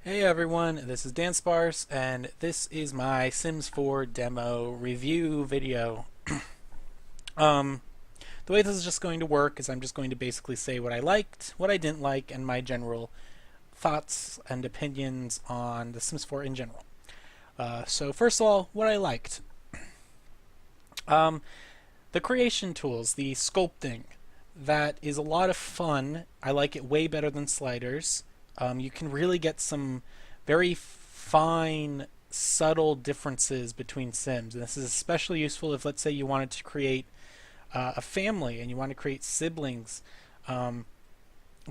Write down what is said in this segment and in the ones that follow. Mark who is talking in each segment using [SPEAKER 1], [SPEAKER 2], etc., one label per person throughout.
[SPEAKER 1] Hey everyone, this is Dansparce, and this is my Sims 4 demo review video. Um, the way this is just going to work is I'm just going to basically say what I liked, what I didn't like, and my general thoughts and opinions on the Sims 4 in general. So first of all, what I liked. Um, the creation tools, the sculpting, that is a lot of fun. I like it way better than sliders. You can really get some very fine, subtle differences between Sims. And this is especially useful if, let's say, you wanted to create a family and you want to create siblings, um,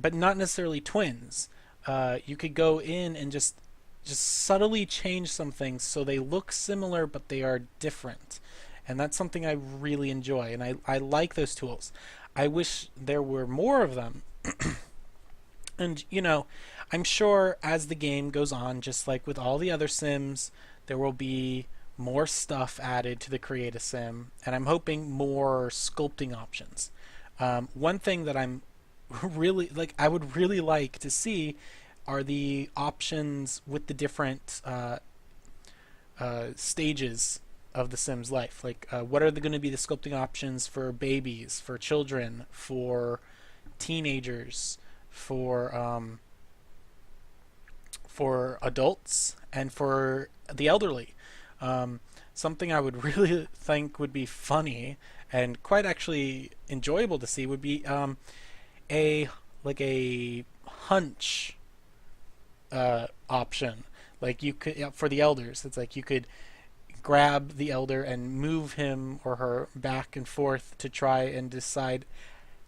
[SPEAKER 1] but not necessarily twins. You could go in and just subtly change some things so they look similar but they are different. And that's something I really enjoy, and I like those tools. I wish there were more of them. And, I'm sure as the game goes on, just like with all the other Sims, there will be more stuff added to the Create a Sim, and I'm hoping more sculpting options. One thing that I'm really like, I would really like to see are the options with the different stages of the Sims life. Like, what are going to be the sculpting options for babies, for children, for teenagers, for adults, and for the elderly. Something I would really think would be funny and quite actually enjoyable to see would be a a hunch option. Like you could, yeah, for the elders, it's like you could grab the elder and move him or her back and forth to try and decide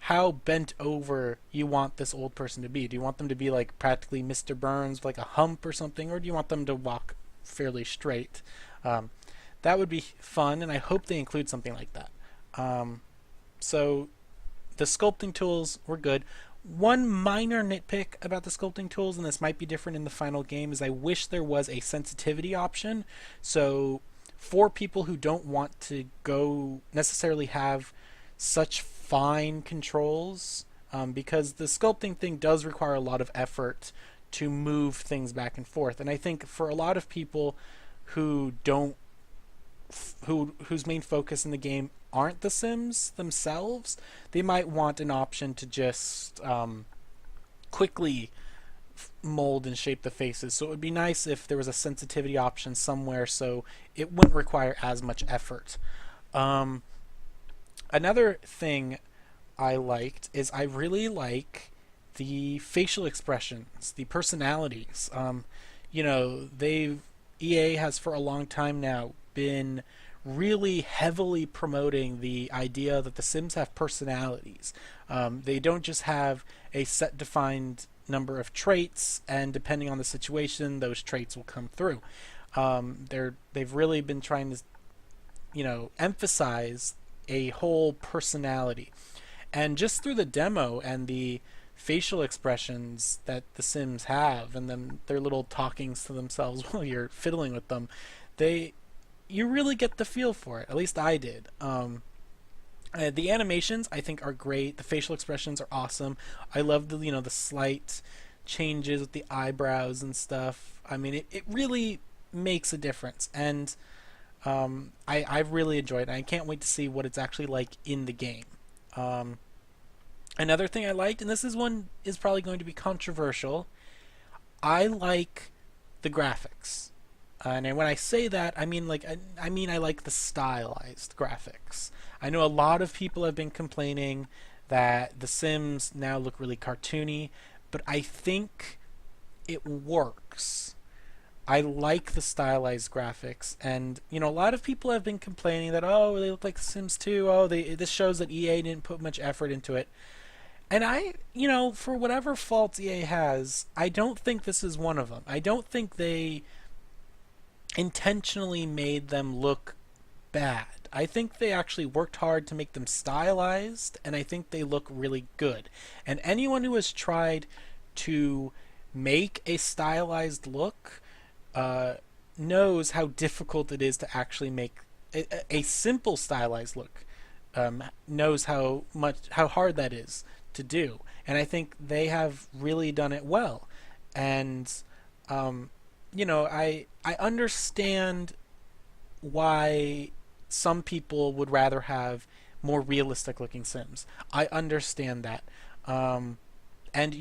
[SPEAKER 1] how bent over you want this old person to be. Do you want them to be like practically Mr. Burns with like a hump or something, or do you want them to walk fairly straight? Um, that would be fun, and I hope they include something like that. So the sculpting tools were good. One minor nitpick about the sculpting tools, and this might be different in the final game, is I wish there was a sensitivity option. So for people who don't want to go necessarily have such fine controls, because the sculpting thing does require a lot of effort to move things back and forth. And I think for a lot of people who don't whose main focus in the game aren't the Sims themselves, they might want an option to just quickly mold and shape the faces. So it would be nice if there was a sensitivity option somewhere so it wouldn't require as much effort. Another thing I liked is I really like the facial expressions, the personalities. They've EA has for a long time now been really heavily promoting the idea that the Sims have personalities. They don't just have a set defined number of traits, and depending on the situation, those traits will come through. They've really been trying to, emphasize a whole personality. And just through the demo and the facial expressions that the Sims have, and then their little talkings to themselves while you're fiddling with them, they you really get the feel for it. At least I did. The animations I think are great. The facial expressions are awesome. I love the slight changes with the eyebrows and stuff. I mean, it really makes a difference, and I've really enjoyed it. I can't wait to see what it's actually like in the game. Another thing I liked, and this is probably going to be controversial, I like the graphics. And when I say that, I mean I like the stylized graphics. I know a lot of people have been complaining that The Sims now look really cartoony, but I think it works. I like the stylized graphics, and a lot of people have been complaining that, oh, they look like Sims 2. Oh, this shows that EA didn't put much effort into it. And for whatever faults EA has, I don't think this is one of them. I don't think they intentionally made them look bad. I think they actually worked hard to make them stylized, and I think they look really good. And anyone who has tried to make a stylized look knows how difficult it is to actually make a simple stylized look. Knows how hard that is to do, and I think they have really done it well. And Um, I understand why some people would rather have more realistic looking Sims. I understand that. Um, and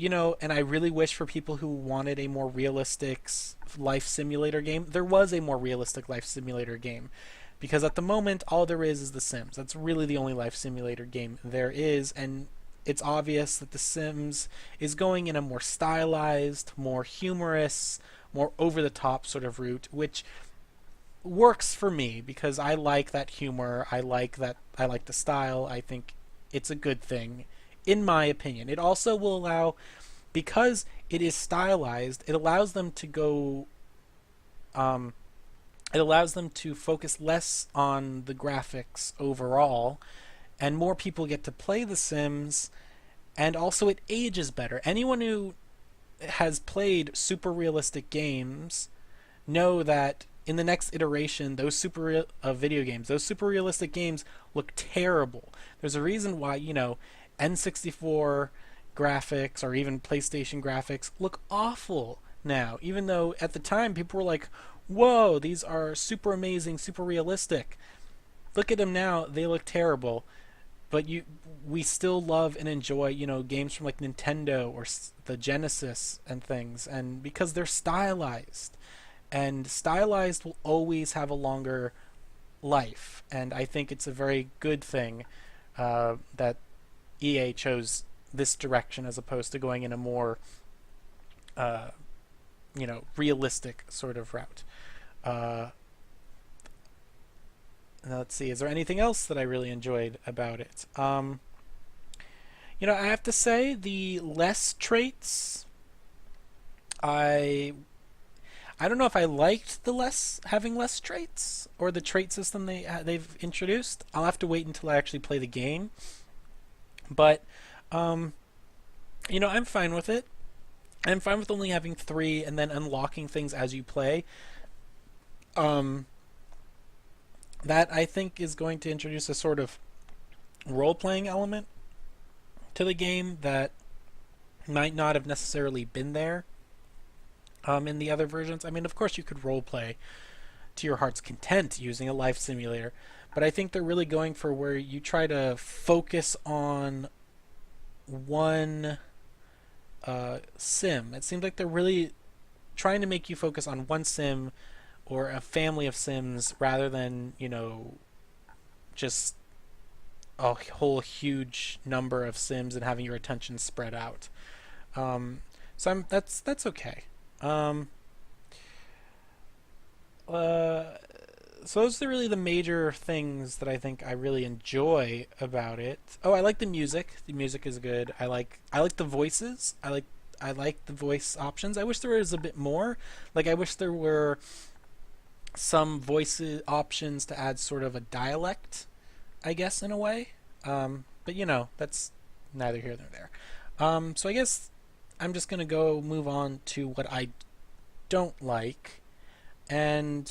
[SPEAKER 1] I really wish for people who wanted a more realistic life simulator game, there was a more realistic life simulator game. Because at the moment, all there is The Sims. That's really the only life simulator game there is, and it's obvious that The Sims is going in a more stylized, more humorous, more over the top sort of route, which works for me because I like that humor. I like the style. I think it's a good thing in my opinion. It also will allow, because it is stylized, um it allows them to focus less on the graphics overall, and more people get to play The Sims, and also it ages better. Anyone who has played super realistic games know that in the next iteration, those those super realistic games look terrible. There's a reason why N64 graphics or even PlayStation graphics look awful now, even though at the time people were like, "Whoa, these are super amazing, super realistic." Look at them now; they look terrible. But we still love and enjoy, games from like Nintendo or the Genesis and things, and because they're stylized, and stylized will always have a longer life. And I think it's a very good thing that EA chose this direction as opposed to going in a more uh, realistic sort of route. Uh, Now let's see. Is there anything else that I really enjoyed about it? I have to say the less traits. I I don't know if I liked the less having less traits or the trait system they've introduced. I'll have to wait until I actually play the game. But um, I'm fine with it. I'm fine with only having three and then unlocking things as you play. Um, that I think is going to introduce a sort of role playing element to the game that might not have necessarily been there in the other versions. I mean, of course, you could role play to your heart's content using a life simulator, but I think they're really going for where you try to focus on one sim. It seems like they're really trying to make you focus on one sim or a family of sims rather than, just a whole huge number of sims and having your attention spread out. Um, that's okay. Um, uh, so those are really the major things that I think I really enjoy about it. Oh, I like the music. The music is good. I like the voices. I like the voice options. I wish there was a bit more. Like I wish there were some voice options to add sort of a dialect, I guess, in a way. But that's neither here nor there. So I guess I'm just gonna go move on to what I don't like, and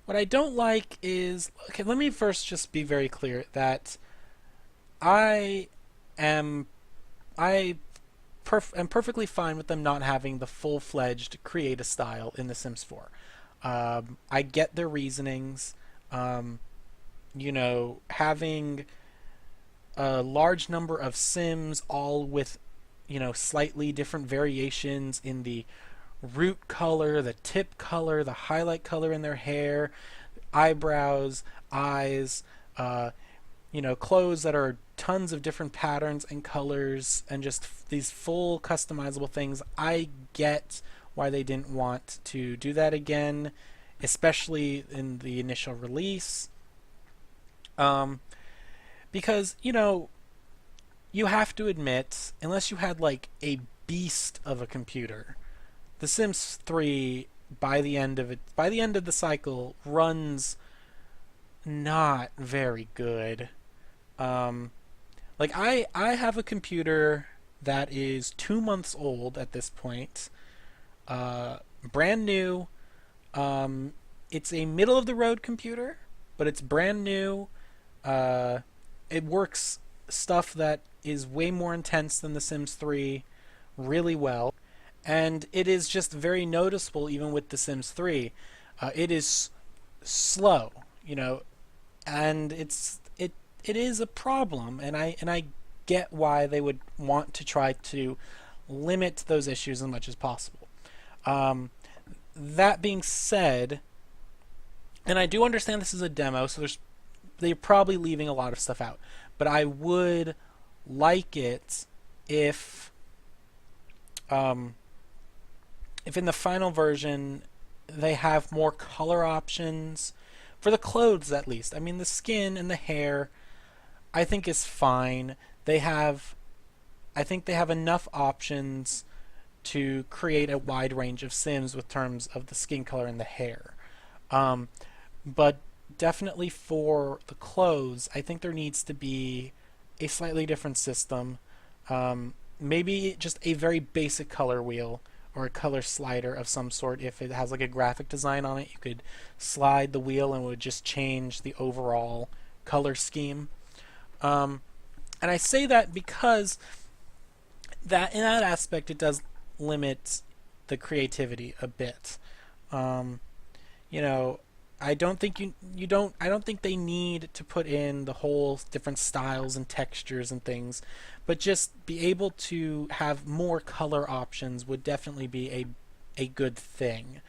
[SPEAKER 1] what I don't like is, okay. Let me first just be very clear that I am I am perfectly fine with them not having the full-fledged create a style in The Sims 4. I get their reasonings. Um, having a large number of Sims, all with slightly different variations in the root color, the tip color, the highlight color in their hair, eyebrows, eyes, clothes that are tons of different patterns and colors, and just these full customizable things. I get why they didn't want to do that again, especially in the initial release. Um, because, you have to admit, unless you had like a beast of a computer, The Sims 3 by the end of the cycle runs not very good. Um, like I have a computer that is 2 months old at this point, brand new. It's a middle of the road computer, but it's brand new. Uh, it works stuff that is way more intense than The Sims 3 really well. And it is just very noticeable even with The Sims 3. It is slow, you know, and it is a problem, and I get why they would want to try to limit those issues as much as possible. Um, that being said, and I do understand this is a demo, so they're probably leaving a lot of stuff out, but I would like it if um, if in the final version they have more color options for the clothes at least. I mean, the skin and the hair I think is fine. They have I think they have enough options to create a wide range of Sims with terms of the skin color and the hair. Um, but definitely for the clothes, I think there needs to be a slightly different system. Maybe just a very basic color wheel or a color slider of some sort. If it has like a graphic design on it, you could slide the wheel and it would just change the overall color scheme. Um, and I say that because that in that aspect it does limit the creativity a bit. Um, you know, I don't think you don't I don't think they need to put in the whole different styles and textures and things, but just be able to have more color options would definitely be a good thing.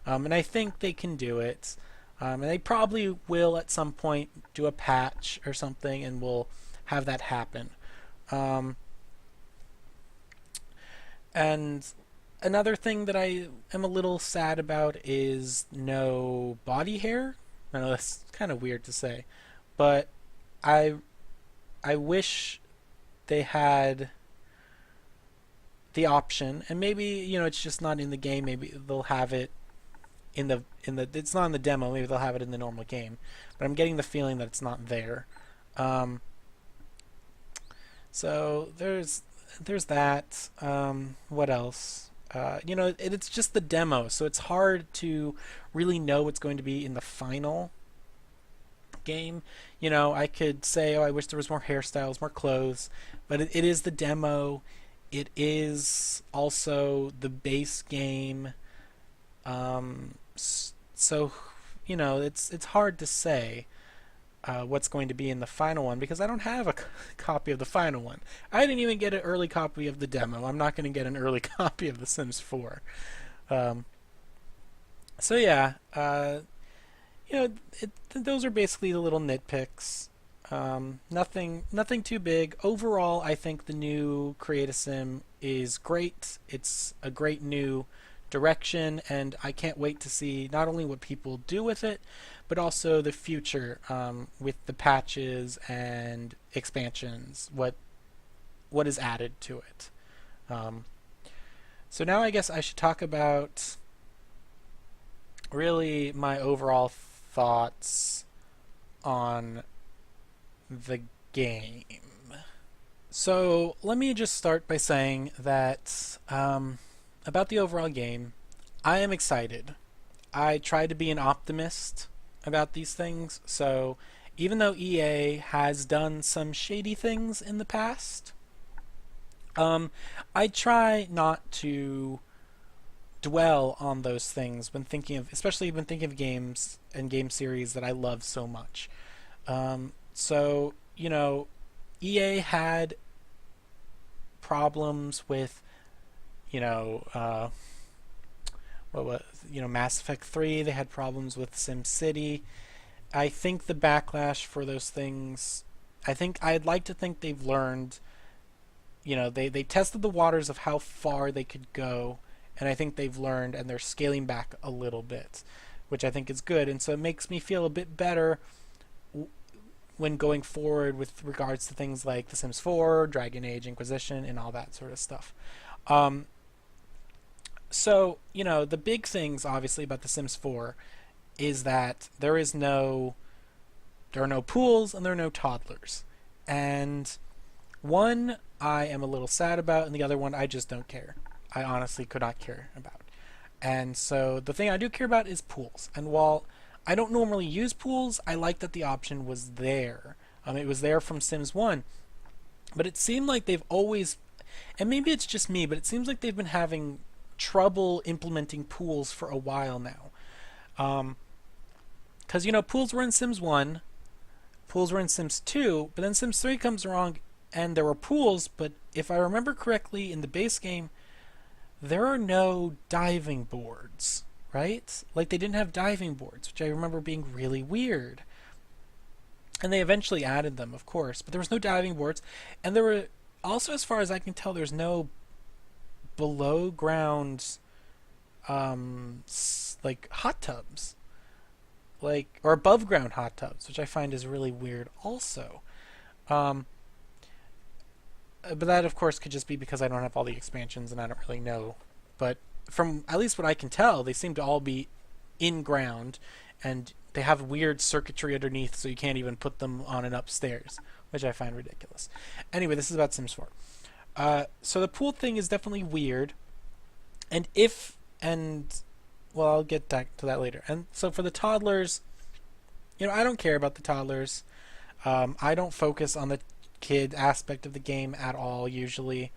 [SPEAKER 1] And I think they can do it. And they probably will at some point do a patch or something and will have that happen. Um, and another thing that I am a little sad about is no body hair. I know that's kind of weird to say, but I I wish they had the option, and maybe it's just not in the game. Maybe they'll have it in the it's not in the demo. Maybe they'll have it in the normal game, but I'm getting the feeling that it's not there. Um, so there's that. What else? It's just the demo, so it's hard to really know what's going to be in the final game. I could say, oh, I wish there was more hairstyles, more clothes, but it is the demo. It is also the base game. So, it's hard to say what's going to be in the final one because I don't have a copy of the final one. I didn't even get an early copy of the demo. I'm not going to get an early copy of The Sims 4. Um, so yeah, those are basically the little nitpicks. Nothing too big. Overall, I think the new Create a Sim is great. It's a great new direction, and I can't wait to see not only what people do with it, but also the future with the patches and expansions. What is added to it. Um, so now I guess I should talk about really my overall thoughts on the game. So let me just start by saying that about the overall game, I am excited. I try to be an optimist about these things, so even though EA has done some shady things in the past, I try not to dwell on those things when thinking of, especially when thinking of games and game series that I love so much. So, EA had problems with, you know, uh, what was, Mass Effect 3. They had problems with SimCity. I think the backlash for those things, I'd like to think they've learned, they tested the waters of how far they could go, and I think they've learned and they're scaling back a little bit, which I think is good. And so it makes me feel a bit better when going forward with regards to things like The Sims 4, Dragon Age Inquisition, and all that sort of stuff. Um, the big things obviously about The Sims 4 is that there are no pools and there are no toddlers. And one I am a little sad about, and the other one I just don't care. I honestly could not care about. And so the thing I do care about is pools. And while I don't normally use pools, I like that the option was there. It was there from Sims 1. But it seemed like they've always, and maybe it's just me, but it seems like they've been having trouble implementing pools for a while now. Because, pools were in Sims 1, pools were in Sims 2, but then Sims 3 comes along and there were pools, but if I remember correctly, in the base game, there are no diving boards, right? Like, they didn't have diving boards, which I remember being really weird. And they eventually added them, of course, but there was no diving boards, and there were also, as far as I can tell, there's no below ground like hot tubs, like, or above ground hot tubs, which I find is really weird also. um, but that, of course, could just be because I don't have all the expansions and I don't really know. But from at least what I can tell, they seem to all be in ground, and they have weird circuitry underneath, so you can't even put them on and upstairs, which I find ridiculous. Anyway, this is about Sims 4. So the pool thing is definitely weird, and well, I'll get back to that later. And so for the toddlers, I don't care about the toddlers. I don't focus on the kid aspect of the game at all usually,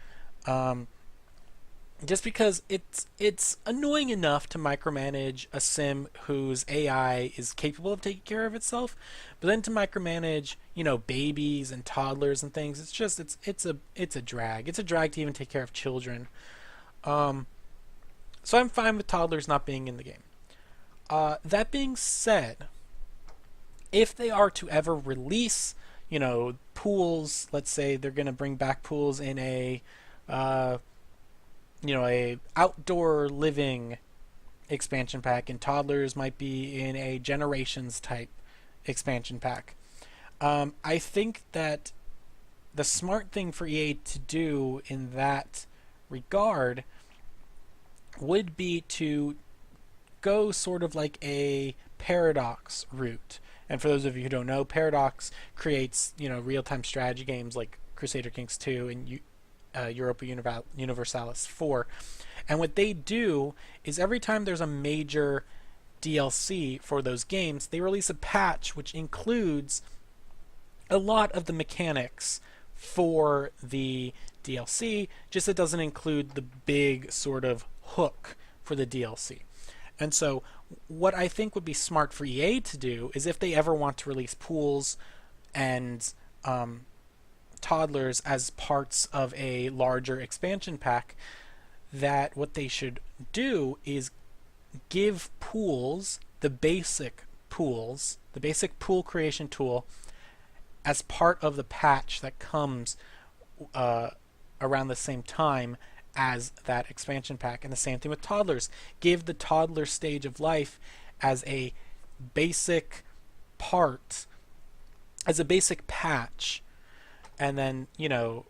[SPEAKER 1] just because it's annoying enough to micromanage a sim whose AI is capable of taking care of itself, but then to micromanage babies and toddlers and things, it's a drag. It's a drag to even take care of children. So I'm fine with toddlers not being in the game. That being said, if they are to ever release pools, let's say they're going to bring back pools in a outdoor living expansion pack, and toddlers might be in a generations type expansion pack. I think that the smart thing for EA to do in that regard would be to go sort of like a Paradox route. And for those of you who don't know, Paradox creates real-time strategy games like Crusader Kings 2 and Europa Universalis 4. And what they do is every time there's a major DLC for those games, they release a patch which includes a lot of the mechanics for the DLC, just it doesn't include the big sort of hook for the DLC. And so what I think would be smart for EA to do is, if they ever want to release pools and toddlers as parts of a larger expansion pack, that what they should do is give pools, the basic pool creation tool, as part of the patch that comes around the same time as that expansion pack. And the same thing with toddlers. Give the toddler stage of life as a basic part, as a basic patch, and then the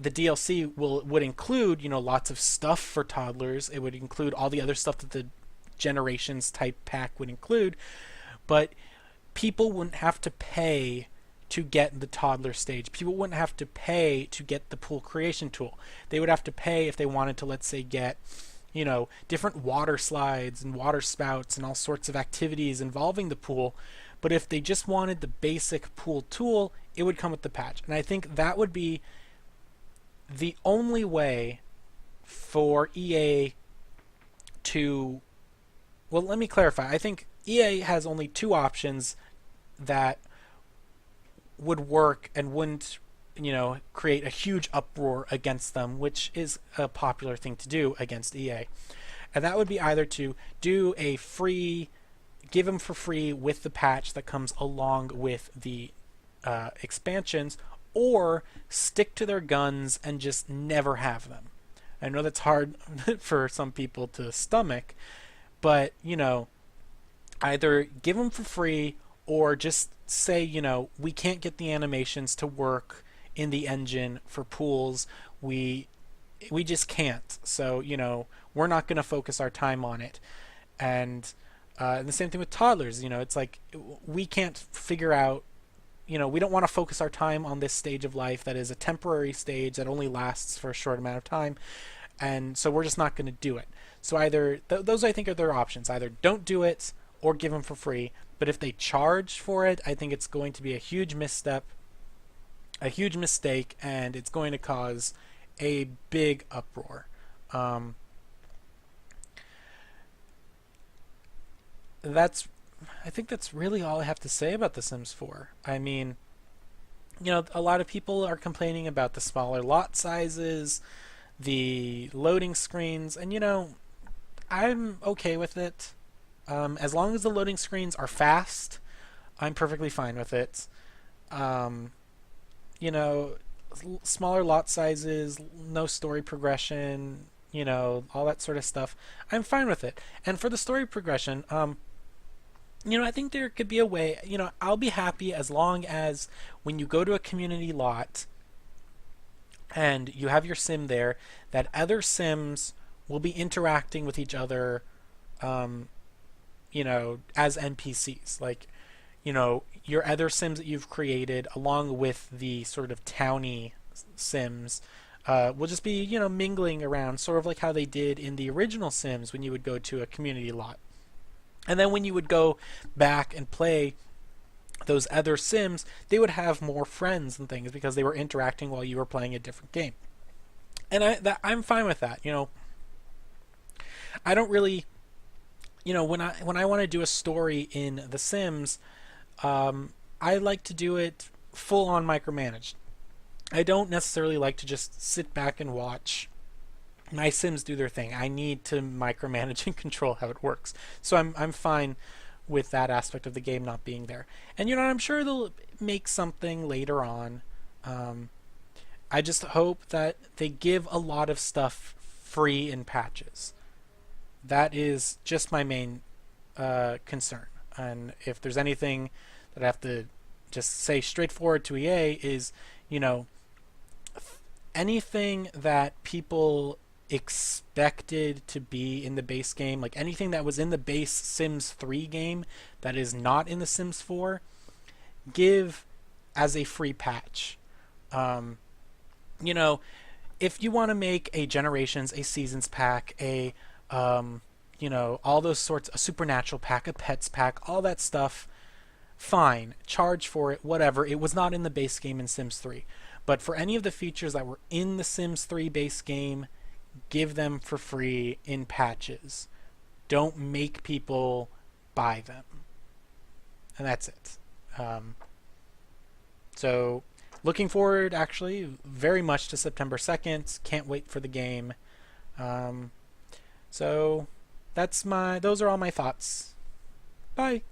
[SPEAKER 1] DLC would include lots of stuff for toddlers. It would include all the other stuff that the generations type pack would include, but people wouldn't have to pay to get the toddler stage. People wouldn't have to pay to get the pool creation tool. They would have to pay if they wanted to, let's say, get different water slides and water spouts and all sorts of activities involving the pool. But if they just wanted the basic pool tool, it would come with the patch. And I think that would be the only way for EA to... Well, let me clarify. I think EA has only two options that would work and wouldn't create a huge uproar against them, which is a popular thing to do against EA. And that would be either to do a free, give them for free with the patch that comes along with the expansions, or stick to their guns and just never have them. I know that's hard for some people to stomach, but either give them for free, or just say, we can't get the animations to work in the engine for pools. We just can't. So, we're not going to focus our time on it. And the same thing with toddlers. It's like, we can't figure out, we don't want to focus our time on this stage of life that is a temporary stage that only lasts for a short amount of time. And so we're just not going to do it. So either, those I think are their options. Either don't do it or give them for free. But if they charge for it, I think it's going to be a huge misstep, a huge mistake, and it's going to cause a big uproar. that's I think that's really all I have to say about The Sims 4. I mean, a lot of people are complaining about the smaller lot sizes, the loading screens, and I'm okay with it. As long as the loading screens are fast, I'm perfectly fine with it. Um, you know, Smaller lot sizes, no story progression, all that sort of stuff. I'm fine with it. And for the story progression, I think there could be a way, I'll be happy as long as when you go to a community lot and you have your sim there, that other sims will be interacting with each other, um, as NPCs. Like, your other sims that you've created, along with the sort of towny sims, will just be, mingling around, sort of like how they did in the original Sims when you would go to a community lot. And then when you would go back and play those other Sims, they would have more friends and things because they were interacting while you were playing a different game. And I'm fine with that. I don't really, when I want to do a story in The Sims, I like to do it full on micromanaged. I don't necessarily like to just sit back and watch my Sims do their thing. I need to micromanage and control how it works. So I'm fine with that aspect of the game not being there. And I'm sure they'll make something later on. I just hope that they give a lot of stuff free in patches. That is just my main concern. And if there's anything that I have to just say straightforward to EA is, you know, anything that people expected to be in the base game, like anything that was in the base Sims 3 game that is not in the Sims 4, give as a free patch. Um, you know, if you want to make a Generations, a Seasons pack, all those sorts, a Supernatural pack, a Pets pack, all that stuff, fine, charge for it, whatever. It was not in the base game in Sims 3. But for any of the features that were in the Sims 3 base game, give them for free in patches. Don't make people buy them. And that's it. So, looking forward, actually, very much to September 2nd. Can't wait for the game. So, those are all my thoughts. Bye.